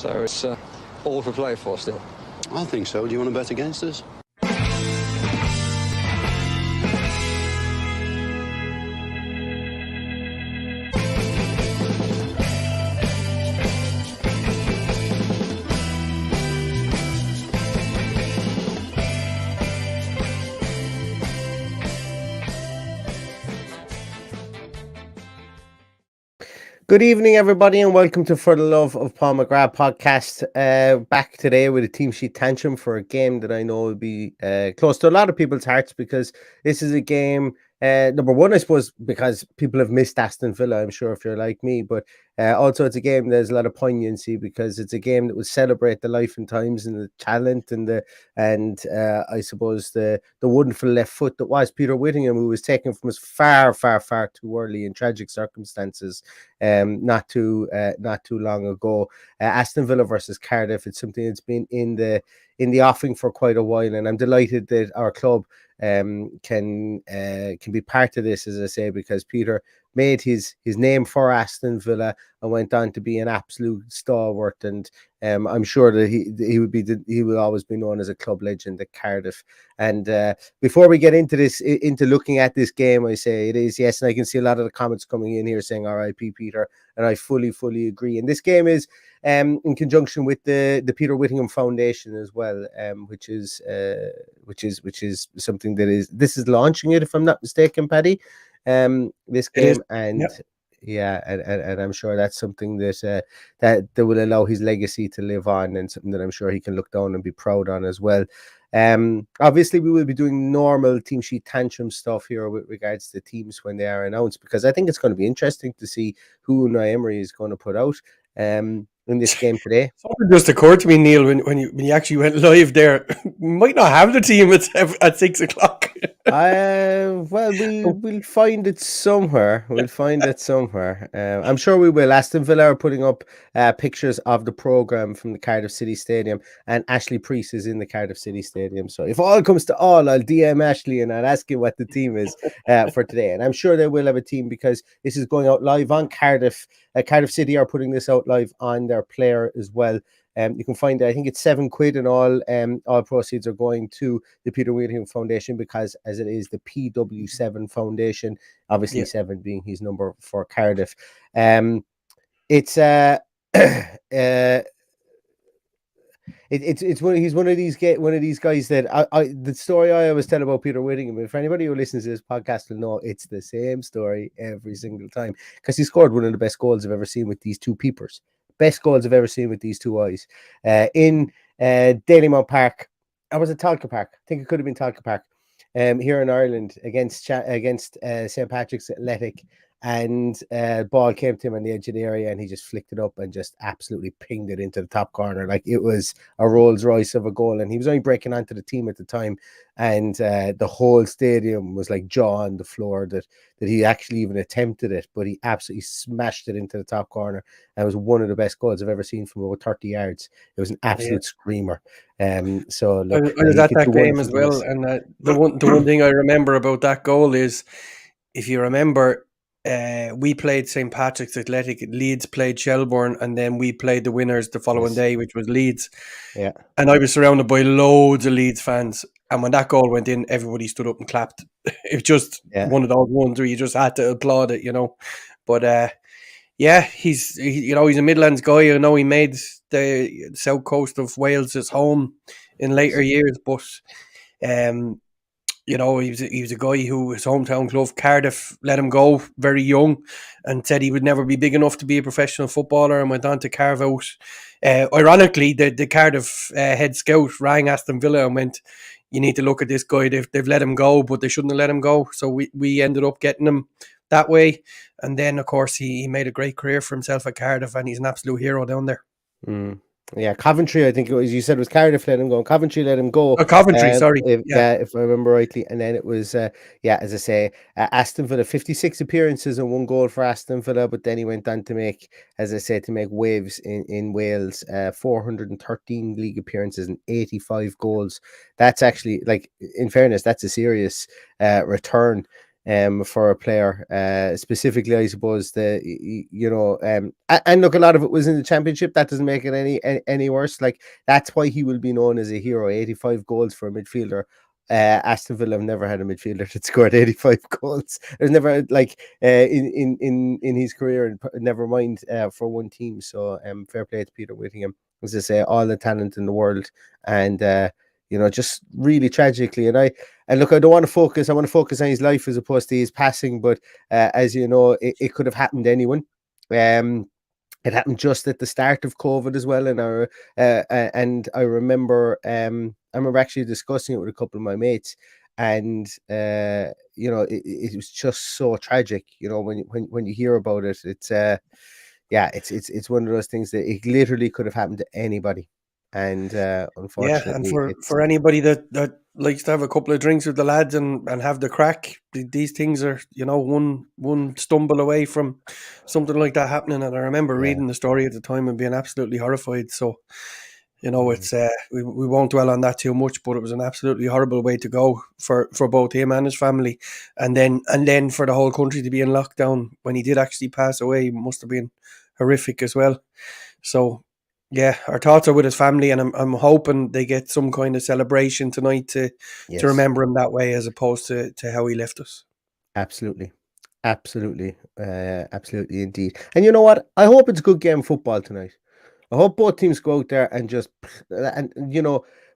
So it's all to play for still. I think so. Do you want to bet against us? Good evening, everybody, and welcome to For the Love of Paul McGrath podcast. Back today with a team sheet tantrum for a game that I know will be close to a lot of people's hearts, because this is a game, number one, I suppose, because people have missed Aston Villa, I'm sure, if you're like me, but also it's a game there's a lot of poignancy, because it's a game that will celebrate the life and times and the talent and I suppose the wonderful left foot that was Peter Whittingham, who was taken from us far too early in tragic circumstances. Not too long ago. Aston Villa versus Cardiff. It's something that's been in the offing for quite a while, and I'm delighted that our club can be part of this, as I say, because Peter made his name for Aston Villa and went on to be an absolute stalwart, and I'm sure that he will always be known as a club legend at Cardiff. And before we get into looking at this game, I say it is, yes, and I can see a lot of the comments coming in here saying R.I.P. Peter, and I fully agree. And this game is in conjunction with the Peter Whittingham Foundation as well, which is something this is launching it, if I'm not mistaken, Paddy. This game, and yeah, and I'm sure that's something that will allow his legacy to live on, and something that I'm sure he can look down and be proud on as well. Obviously we will be doing normal team sheet tantrum stuff here with regards to teams when they are announced, because I think it's going to be interesting to see who Unai Emery is going to put out in this game today. Something just occurred to me, Neil, when you actually went live there. We might not have the team at 6 o'clock. Well, we'll find it somewhere. I'm sure we will. Aston Villa are putting up pictures of the programme from the Cardiff City Stadium, and Ashley Priest is in the Cardiff City Stadium. So if all comes to all, I'll DM Ashley and I'll ask him what the team is for today. And I'm sure they will have a team, because this is going out live on Cardiff. Cardiff City are putting this out live on their player as well. You can find it, I think it's £7 and all proceeds are going to the Peter Whittingham Foundation, because as it is the PW7 Foundation, obviously 7 being his number for Cardiff. It's he's one of these guys that the story I always tell about Peter Whittingham, if anybody who listens to this podcast will know, it's the same story every single time, because he scored one of the best goals I've ever seen with these two peepers. Best goals I've ever seen with these two eyes. In Dalymount Park, or was it Talca Park? I think it could have been Talca Park. Here in Ireland against St. Patrick's Athletic, and ball came to him on the edge of the area, and he just flicked it up and just absolutely pinged it into the top corner like it was a Rolls Royce of a goal. And he was only breaking onto the team at the time, and the whole stadium was like jaw on the floor that he actually even attempted it, but he absolutely smashed it into the top corner. And it was one of the best goals I've ever seen from about 30 yards. It was an absolute screamer. So look, I was at that game as well, and the one thing I remember about that goal is, if you remember, we played St. Patrick's Athletic, Leeds played Shelbourne, and then we played the winners the following day, which was Leeds. Yeah, and I was surrounded by loads of Leeds fans, and when that goal went in, everybody stood up and clapped. It was just one of those ones where you just had to applaud it, you know. But he's a Midlands guy. I know he made the south coast of Wales his home in later years, but he was a guy who his hometown club Cardiff let him go very young, and said he would never be big enough to be a professional footballer, and went on to carve out. Ironically, the Cardiff head scout rang Aston Villa and went, "You need to look at this guy. They've let him go, but they shouldn't have let him go." So we ended up getting him that way, and then of course he made a great career for himself at Cardiff, and he's an absolute hero down there. Yeah, Coventry, I think it was, you said it was Cardiff let him go. Coventry let him go. Coventry, sorry. If I remember rightly. And then it was, as I say, Aston Villa, 56 appearances and 1 goal for Aston Villa. But then he went on to make, as I said, waves in Wales, 413 league appearances and 85 goals. That's actually, like, in fairness, that's a serious return. for a player, specifically, I suppose and look, a lot of it was in the championship. That doesn't make it any worse. Like, that's why he will be known as a hero. 85 goals for a midfielder. Aston Villa have never had a midfielder that scored 85 goals. There's never, like, in his career, and never mind for one team. So fair play to Peter Whittingham. As I say, all the talent in the world, and just really tragically. And look, I don't want to focus. I want to focus on his life as opposed to his passing. But as you know, it could have happened to anyone. It happened just at the start of COVID as well, and I remember actually discussing it with a couple of my mates, and it was just so tragic. When you hear about it, it's one of those things that it literally could have happened to anybody. And unfortunately, and for anybody that likes to have a couple of drinks with the lads and have the crack, these things are, one stumble away from something like that happening. And I remember reading the story at the time and being absolutely horrified. So, it's we won't dwell on that too much, but it was an absolutely horrible way to go for both him and his family, and then for the whole country to be in lockdown when he did actually pass away must have been horrific as well. So, yeah, our thoughts are with his family, and I'm hoping they get some kind of celebration tonight to remember him that way, as opposed to how he left us. Absolutely indeed. And you know what? I hope it's a good game of football tonight. I hope both teams go out there and just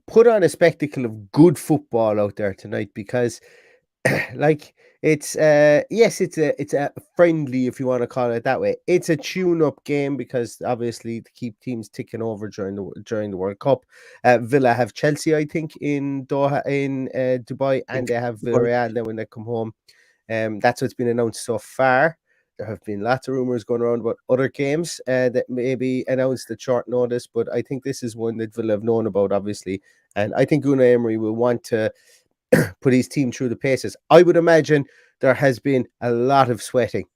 put on a spectacle of good football out there tonight, because like, it's it's a friendly, if you want to call it that way. It's a tune-up game, because obviously to keep teams ticking over during the World Cup. Villa have Chelsea, I think, in Doha, in Dubai, and they have Villarreal then when they come home. That's what's been announced so far. There have been lots of rumors going around about other games that may be announced at short notice, but I think this is one that Villa have known about, obviously, and I think Unai Emery will want to put his team through the paces. I would imagine there has been a lot of sweating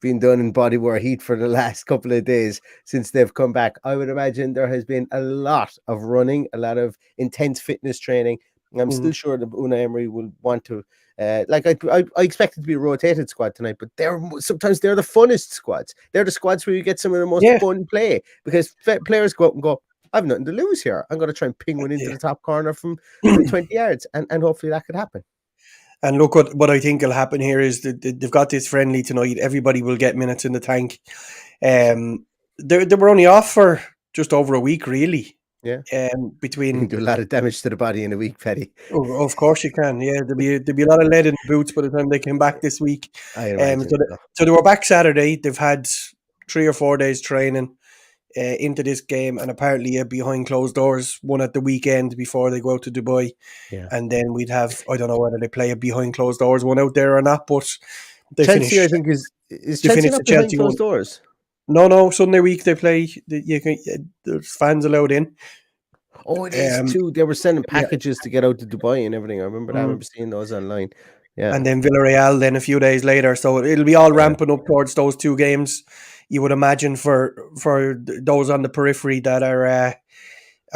being done in bodywear heat for the last couple of days since they've come back. I would imagine there has been a lot of running, a lot of intense fitness training. I'm still sure that Unai Emery will want to, I expect it to be a rotated squad tonight, but sometimes they're the funnest squads. They're the squads where you get some of the most fun play, because players go out and go, I've nothing to lose here. I'm going to try and ping one into the top corner from 20 yards, and hopefully that could happen. And look, what I think will happen here is that they've got this friendly tonight. Everybody will get minutes in the tank. They were only off for just over a week, really. Yeah. Between, you can do a lot of damage to the body in a week, Paddy. Oh, of course you can. Yeah, there'll be a lot of lead in the boots by the time they came back this week. I imagine. So they were back Saturday. They've had 3 or 4 days training into this game, and apparently behind closed doors, one at the weekend before they go out to Dubai. Yeah. And then we'd have, I don't know whether they play a behind closed doors one out there or not, but they Chelsea, finish. I think, is Chelsea not behind closed doors? No, Sunday week they play. There's fans allowed in. Oh, it is too. They were sending packages to get out to Dubai and everything. I remember that. I remember seeing those online. Yeah. And then Villarreal then a few days later. So it'll be all ramping up towards those 2 games. You would imagine for those on the periphery that are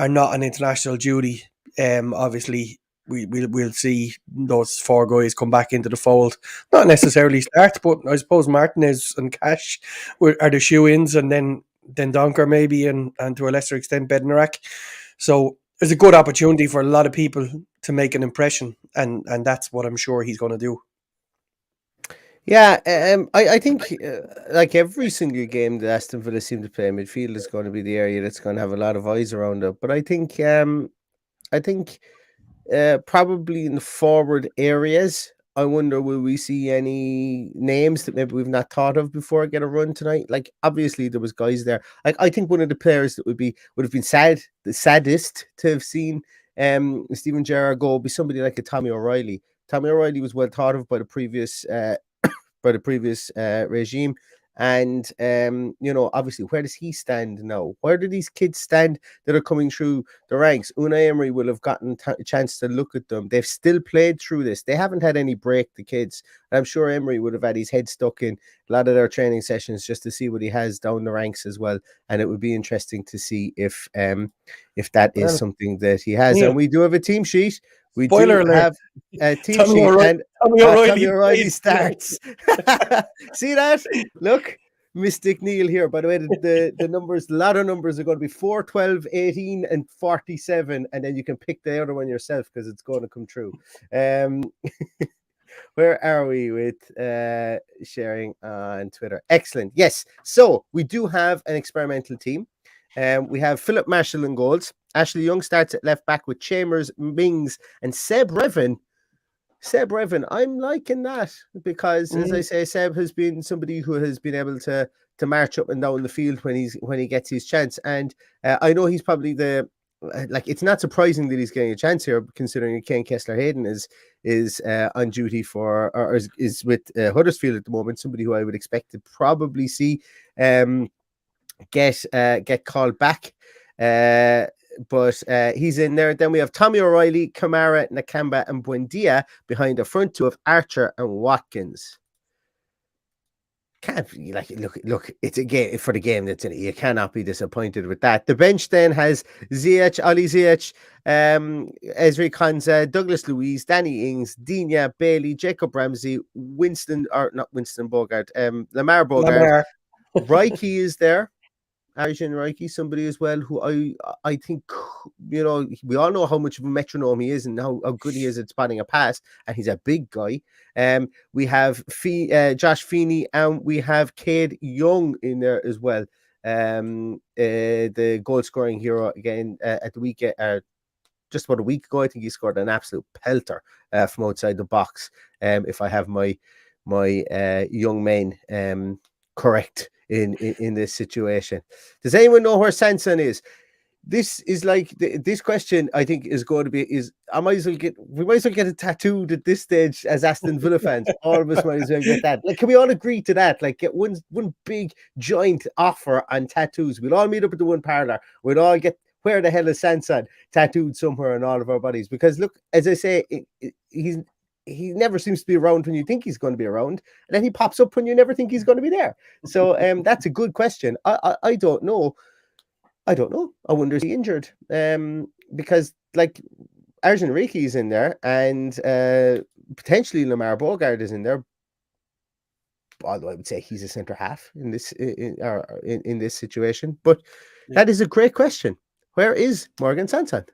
not on international duty. Obviously, we'll see those 4 guys come back into the fold. Not necessarily start, but I suppose Martinez and Cash are the shoe-ins, and then Donker maybe, and to a lesser extent Bednarak. So there's a good opportunity for a lot of people to make an impression, and that's what I'm sure he's going to do. Yeah, I think like every single game that Aston Villa seem to play, midfield is going to be the area that's going to have a lot of eyes around it. But I think probably in the forward areas, I wonder, will we see any names that maybe we've not thought of before get a run tonight? Like, obviously there was guys there. Like, I think one of the players that would have been the saddest to have seen Steven Gerrard go would be somebody like a Tommy O'Reilly. Tommy O'Reilly was well thought of by the previous regime. And, obviously, where does he stand now? Where do these kids stand that are coming through the ranks? Unai Emery will have gotten a chance to look at them. They've still played through this. They haven't had any break, the kids. And I'm sure Emery would have had his head stuck in a lot of their training sessions just to see what he has down the ranks as well. And it would be interesting to see if that is something that he has. Yeah. And we do have a team sheet. We Spoiler do alert. have a team Tommy sheet, O'Reilly- and Tommy O'Reilly plays. starts. See that? Look, Mystic Neil here. By the way, the numbers, a lot of numbers are going to be 4, 12, 18, and 47, and then you can pick the other one yourself because it's going to come true. Where are we with sharing on Twitter? Excellent. Yes. So we do have an experimental team. We have Philip Marshall in goals. Ashley Young starts at left back with Chambers, Mings, and Seb Revan. I'm liking that because, as I say, Seb has been somebody who has been able to march up and down the field when he gets his chance. And I know he's probably it's not surprising that he's getting a chance here, considering Kane Kessler-Hayden is on duty for or is with Huddersfield at the moment. Somebody who I would expect to probably see get called back. But he's in there. Then we have Tommy O'Reilly, Kamara, Nakamba, and Buendia behind the front two of Archer and Watkins. Can't be look, it's a game for the game that's in it. You cannot be disappointed with that. The bench then has Ziyech, Ali Ziyech, Ezri Konza, Douglas Luiz, Danny Ings, Dina Bailey, Jacob Ramsey, Bogart, Lamar Bogart. Reiki is there. Arjun Reiki, somebody as well who I think, we all know how much of a metronome he is and how good he is at spotting a pass, and he's a big guy. We have Josh Feeney, and we have Cade Young in there as well. The goal scoring hero again at the weekend, just about a week ago. I think he scored an absolute pelter from outside the box. If I have my young men correct in this situation. Does anyone know where Sanson is? This is this question I think is going to be we might as well get it tattooed at this stage as Aston Villa fans. All of us might as well get that. Can we all agree to that? Get one big joint offer on tattoos. We'll all meet up at the one parlour. We'll all get where the hell is Sanson tattooed somewhere on all of our bodies. Because look, as I say, he never seems to be around when you think he's going to be around, and then he pops up when you never think he's going to be there. So that's a good question. I don't know. I wonder, is he injured? Because Arjun Reiki is in there, and potentially Lamar Bogart is in there. Although I would say he's a centre half in this situation. But that is a great question. Where is Morgan Sanson?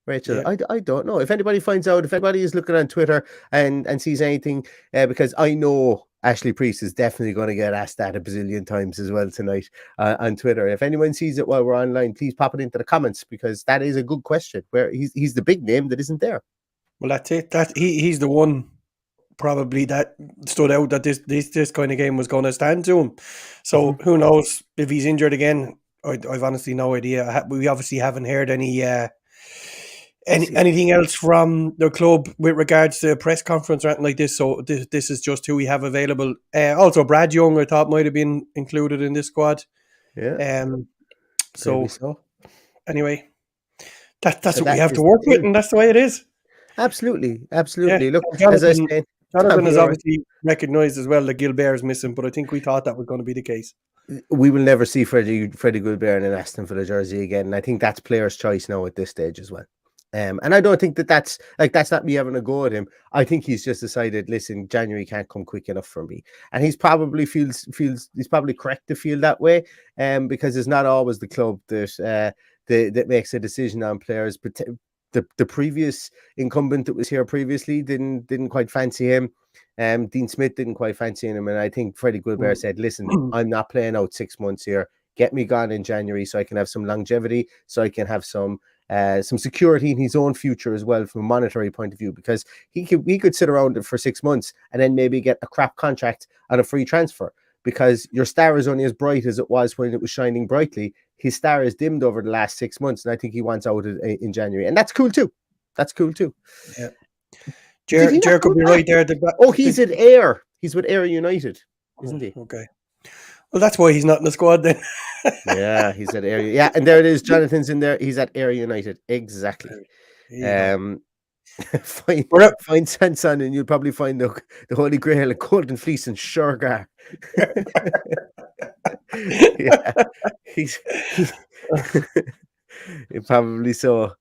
Rachel, yeah. I don't know. If anybody finds out, if anybody is looking on Twitter and sees anything, because I know Ashley Priest is definitely going to get asked that a bazillion times as well tonight on Twitter. If anyone sees it while we're online, please pop it into the comments, because that is a good question. Where he's the big name that isn't there. Well, that's it. He's the one probably that stood out that this kind of game was going to stand to him. So who knows if he's injured again? I've honestly no idea. We obviously haven't heard anything else from the club with regards to a press conference or anything like this. So this is just who we have available. Also, Brad Young, I thought might have been included in this squad. Yeah. So anyway, that's what we have to work with, and that's the way it is. Absolutely. Yeah. Look, Jonathan, as I say, Jonathan is obviously recognised as well that Gilbert is missing, but I think we thought that was going to be the case. We will never see Freddie Gilbert in an Aston Villa jersey again, and I think that's player's choice now at this stage as well. And I don't think that's not me having a go at him. I think he's just decided, listen, January can't come quick enough for me, and he's probably he's probably correct to feel that way, because it's not always the club that makes a decision on players. But the previous incumbent that was here previously didn't quite fancy him. Dean Smith didn't quite fancy him, and I think Freddie Gilbert said, listen, I'm not playing out 6 months here. Get me gone in January so I can have some longevity, so I can have some security in his own future as well from a monetary point of view, because he could sit around for 6 months and then maybe get a crap contract on a free transfer, because your star is only as bright as it was when it was shining brightly. His star is dimmed over the last 6 months, and I think he wants out in January, and that's cool too. Yeah. Jer could be right there. He's at Ayr. He's with Ayr United, isn't he? Okay. Well, that's why he's not in the squad then. Yeah, he's at Ayr. Yeah, and there it is. Jonathan's in there. He's at Ayr United. Exactly. Find Sanson, and you'll probably find the Holy Grail of Golden Fleece and Shergar. Yeah, he's probably so.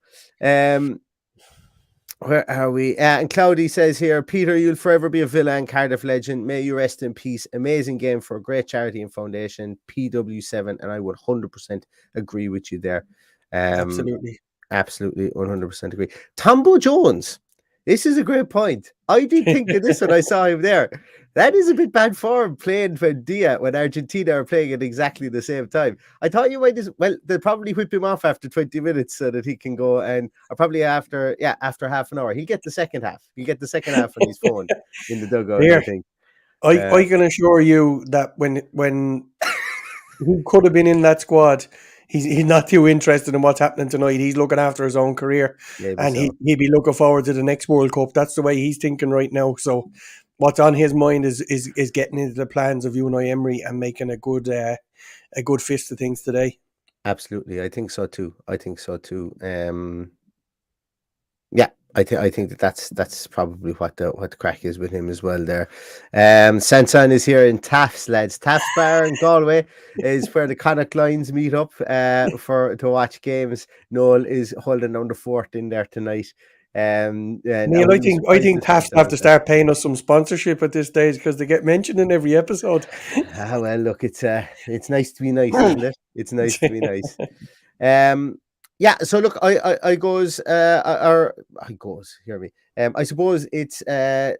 Where are we? And Cloudy says here, Peter, you'll forever be a Villa and Cardiff legend. May you rest in peace. Amazing game for a great charity and foundation. PW7, and I would 100% agree with you there. Absolutely. Absolutely, 100% agree. Tombo Jones, this is a great point. I did think of this when I saw him there. That is a bit bad form playing for Dia when Argentina are playing at exactly the same time. I thought you might just, well, they'll probably whip him off after 20 minutes so that he can go, and or probably after half an hour. He'll get the second half. He'll get the second half on his phone in the dugout, Here, I think. I can assure you that when he could have been in that squad, he's not too interested in what's happening tonight. He's looking after his own career, and so. he'd be looking forward to the next World Cup. That's the way he's thinking right now. So, what's on his mind is getting into the plans of Unai Emery and making a good fist of things today. Absolutely, I think so too. Yeah, I think that's probably what the crack is with him as well there. Sanson is here in Taft's, lads. Taft's Bar in Galway is where the Connacht Lions meet up to watch games. Noel is holding down the fort in there tonight. Neil, I think Taft have to start paying us some sponsorship at this stage because they get mentioned in every episode. Well, look, it's nice to be nice, isn't it? It's nice to be nice. Yeah, so look, I goes, hear me. I suppose it's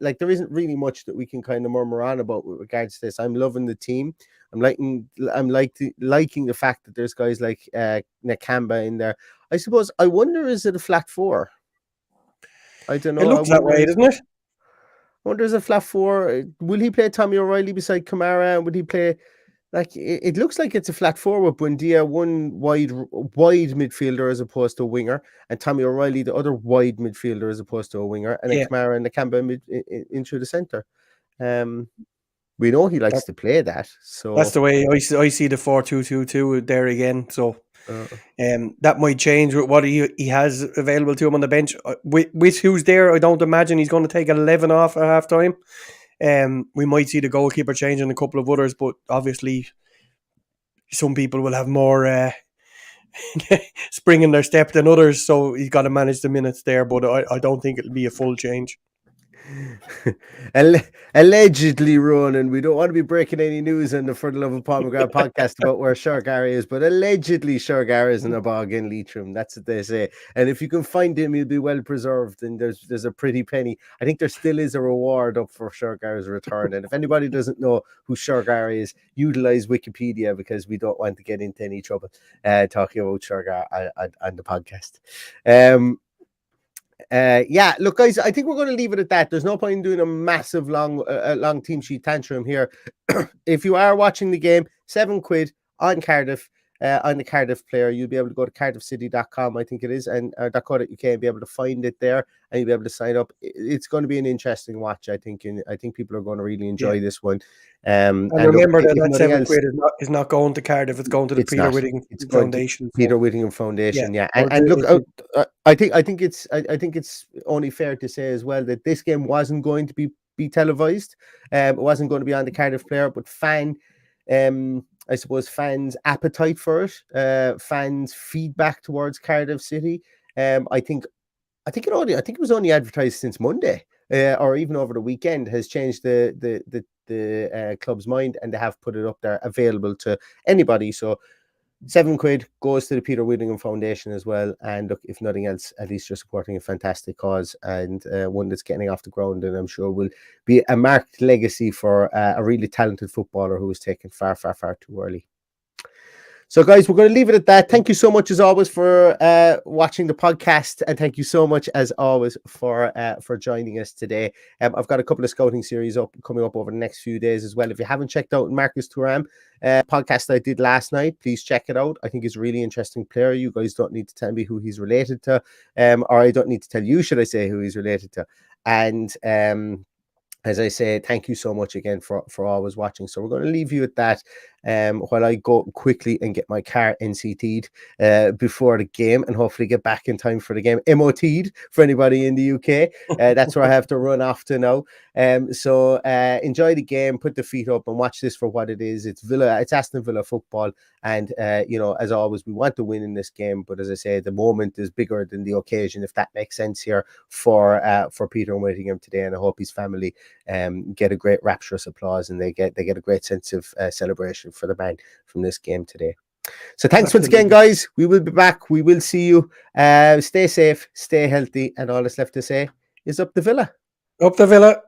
like there isn't really much that we can kind of murmur on about with regards to this. I'm loving the team. I'm liking the fact that there's guys like Nakamba in there. I suppose I wonder, is it a flat four? I don't know. It looks that way, doesn't it? I wonder, is it a flat four? Will he play Tommy O'Reilly beside Kamara? And would he play? Like it looks like it's a flat four with Buendia, one wide midfielder as opposed to a winger, and Tommy O'Reilly, the other wide midfielder as opposed to a winger, and then Kamara and Nakamba into the centre. We know he likes to play that, so that's the way I see the 4-2-2-2 there again. So that might change with what he has available to him on the bench. With who's there, I don't imagine he's going to take 11 off at half time. We might see the goalkeeper changing a couple of others, but obviously some people will have more spring in their step than others, so he's got to manage the minutes there, but I don't think it'll be a full change. Allegedly, Ronan, we don't want to be breaking any news on the For the Love of Pomegranate podcast about where Shargara is, but allegedly Shargara is in a bog in Leitrim. That's what they say. And if you can find him, he'll be well preserved, and there's a pretty penny. I think there still is a reward up for Shargara's return. And if anybody doesn't know who Shargara is, utilize Wikipedia, because we don't want to get into any trouble talking about Shargara on the podcast. Yeah, look, guys, I think we're going to leave it at that. There's no point in doing a massive long team sheet tantrum here. If you are watching the game, £7 on Cardiff, on the Cardiff player, you'll be able to go to cardiffcity.com, I think it is, and .co.uk, and be able to find it there, and you'll be able to sign up. It's going to be an interesting watch, I think, and I think people are going to really enjoy this one. And remember that £7 is not going to Cardiff; it's going to the Peter Whittingham Foundation. Peter Whittingham Foundation, yeah. And look, I think it's only fair to say as well that this game wasn't going to be televised. It wasn't going to be on the Cardiff player, but I suppose fans' appetite for it, fans' feedback towards Cardiff City. I think it was only advertised since Monday, or even over the weekend, has changed the club's mind, and they have put it up there available to anybody. So £7 goes to the Peter Whittingham Foundation as well. And look, if nothing else, at least you're supporting a fantastic cause, and one that's getting off the ground, and I'm sure will be a marked legacy for a really talented footballer who was taken far, far, far too early. So, guys, we're going to leave it at that. Thank you so much, as always, for watching the podcast, and thank you so much, as always, for joining us today. I've got a couple of scouting series coming up over the next few days as well. If you haven't checked out Marcus Thuram podcast I did last night, please check it out. I think he's a really interesting player. You guys don't need to tell me who he's related to, or I don't need to tell you, should I say, who he's related to. And as I say, thank you so much again for always watching. So we're going to leave you at that. while I go quickly and get my car NCT'd before the game, and hopefully get back in time for the game. MOT'd for anybody in the UK. That's where I have to run off to now. So enjoy the game, put the feet up, and watch this for what it is. It's Aston Villa football, and as always, we want to win in this game. But as I say, the moment is bigger than the occasion, if that makes sense here for Peter Whittingham today. And I hope his family get a great rapturous applause, and they get a great sense of celebration for the man from this game today. So thanks once again, guys. We will be back. We will see you. Stay safe, stay healthy, and all that's left to say is up the Villa. Up the Villa.